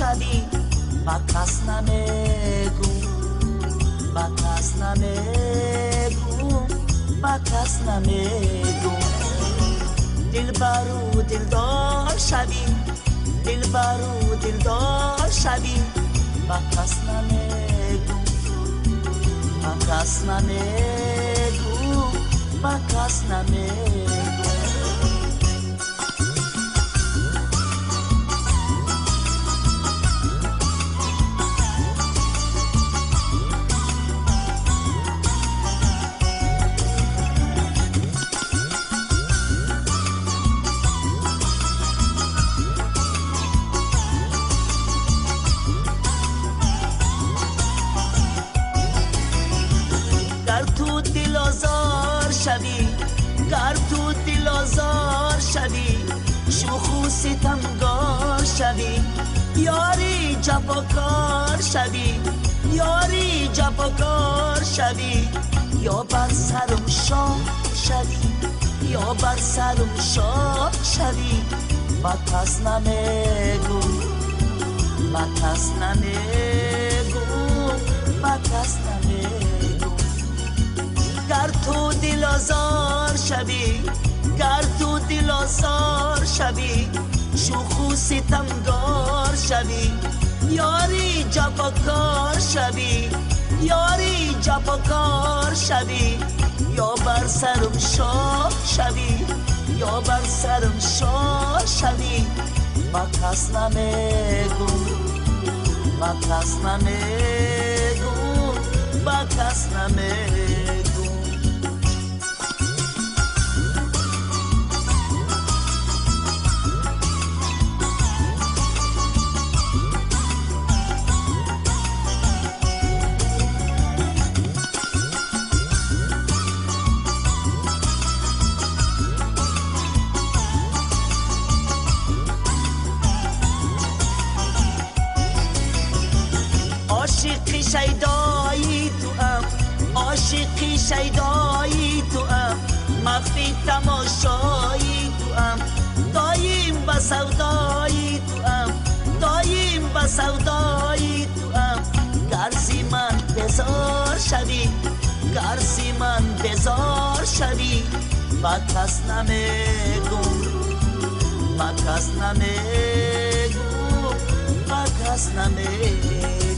شوی و کس نمیگو و کس نمیگو و کس نمیگو دلبرو دلدار شوی دلبرو دلدار شوی و کس نمیگو و کس نمیگو و کس نمیگو گر تو دل آزار شوی شوخ و ستمگار شوی یاری جفاکار شوی یاری جفاکار شوی یا بر سرم شاه شوی یا بر سرم شاه شوی و کس نمیگو و کس نمیگو و کس نمیگو گر تو دل آزار شوی گر تو دل آزار شوی شوخ و ستمگار شوی یاری جفاکار شوی یاری جفاکار شوی یا بر سرم شاه شوی یا بر سرم شاه شوی و کس نمیگو و کس نمیگو و کس نمیگو عاشقی شیدایی تو ام عاشقی شیدایی تو ام مخفی تماشایی تو ام دایم با سودایی تو ام دایم با سودایی تو ام گرزی من بزار شوی گرزی من بزار شوی و کس نمیگو و کس نمیگو و کس نمیگو